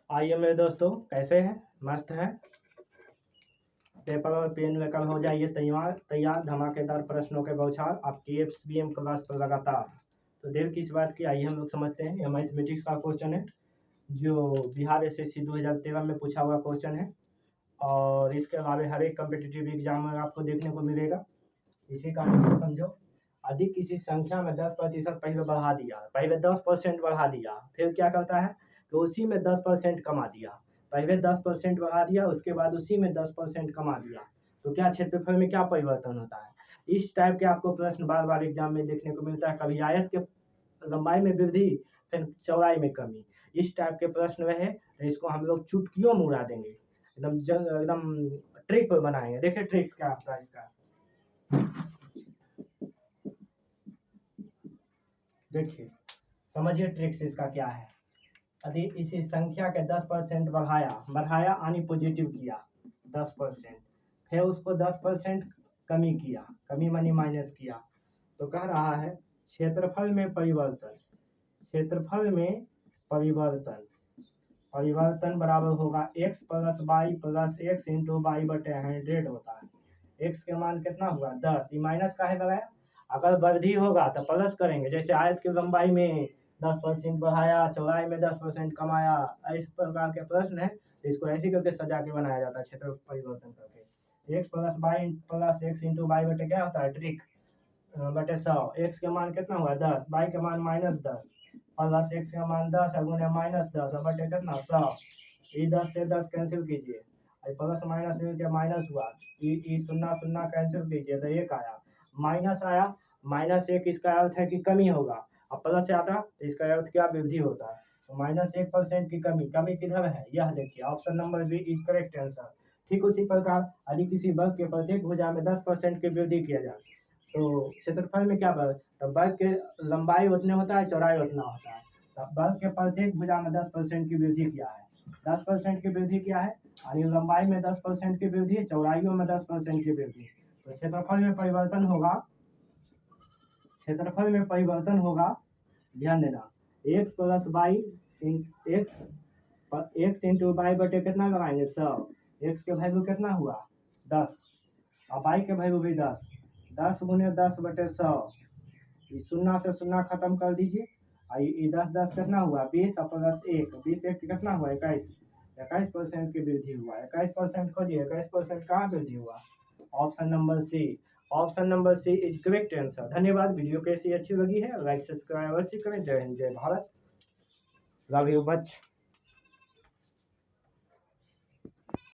आइए मेरे दोस्तों, कैसे हैं? मस्त हैं? पेपर और पेन लेकर हो जाइए तैयार धमाकेदार प्रश्नों के बौछार आपकी एफबीएम क्लास पर लगातार। तो देर किस बात की, आइए हम लोग समझते हैं। यह मैथमेटिक्स का क्वेश्चन है जो बिहार एसएससी 2013 में पूछा हुआ क्वेश्चन है और इसके अलावा हर एक कम्पिटिटिव एग्जाम में आपको देखने को मिलेगा। इसी का आंसर समझो। अधिक किसी संख्या में 10% पहले बढ़ा दिया, पहले 10% बढ़ा दिया, फिर क्या करता है तो उसी में 10% कमा दिया। पहले 10% बढ़ा दिया, उसके बाद उसी में 10% कमा दिया, तो क्या क्षेत्रफल में क्या परिवर्तन होता है। इस टाइप के आपको प्रश्न बार बार एग्जाम में देखने को मिलता है। कभी आयत के लंबाई में वृद्धि, फिर चौड़ाई में कमी, इस टाइप के प्रश्न रहे तो इसको हम लोग चुटकियों में उड़ा देंगे, एकदम ट्रिक बनाएंगे। देखिए ट्रिक्स क्या आपका इसका, देखिए समझिए ट्रिक्स इसका क्या है। यदि इसी संख्या के 10% बढ़ाया यानी पॉजिटिव किया 10%, फिर उसको 10% कमी किया, कमी मानी माइनस किया, तो कह रहा है क्षेत्रफल में परिवर्तन, क्षेत्रफल में परिवर्तन, परिवर्तन बराबर होगा x plus Y plus X into Y बटे 100 होता है। x के मान कितना हुआ 10, ये माइनस का है लगाया। अगर वृद्धि होगा तो प्लस करेंगे, जैसे आयत की लंबाई में 10% बढ़ाया, चौड़ाई में 10% कमाया, इस प्रकार के प्रश्न है तो इसको ऐसे करके सजा के बनाया जाता है क्षेत्र परिवर्तन करके। x plus Y plus X into Y बटे क्या होता है ट्रिक बटे 100। x के मान कितना हुआ 10, वाई के मान -10 प्लस एक्स का मान 10 गुने -10 बटे कितना 100। ये 10 से 10 कैंसिल कीजिए, प्लस माइनस मिलकर माइनस हुआ, ये शून्य शून्य कैंसिल कीजिए तो एक आया, माइनस आया, -1 इसका अर्थ है कि कमी होगा, अब प्लस आता तो इसका अर्थ क्या वृद्धि होता है। तो -1% की कमी, कमी किधर है यह देखिए, option number B is correct answer. ठीक उसी प्रकार यदि किसी वर्ग के प्रत्येक भुजा में 10% की वृद्धि किया जाए तो क्षेत्रफल में क्या बढ़, तो वर्ग के लंबाई उतने होता है, चौड़ाई उतना होता है। तो वर्ग के प्रत्येक भुजा में 10% की वृद्धि किया है, 10% की वृद्धि किया है, और लंबाई में 10% की वृद्धि, चौड़ाइयों में 10% की वृद्धि, तो क्षेत्रफल में परिवर्तन होगा, क्षेत्रफल में परिवर्तन होगा। ध्यान देना, X plus Y X into Y बटे कितना लगाएंगे 100, एक्स के वैल्यू कितना हुआ 10 और वाई के वैल्यू भी 10, 10 गुने 10 बटे 100, ये शून्य से शून्य खत्म कर दीजिए, ये 10 कितना हुआ 20 और प्लस 1, 20 1 कितना हुआ 21, 21% की वृद्धि हुआ। 21% खोजिए, 21% कहाँ वृद्धि हुआ, option number C, option number C is correct answer. धन्यवाद। वीडियो कैसी अच्छी लगी है लाइक सब्सक्राइब अवश्य करें। जय हिंद जय भारत, लव यू मच।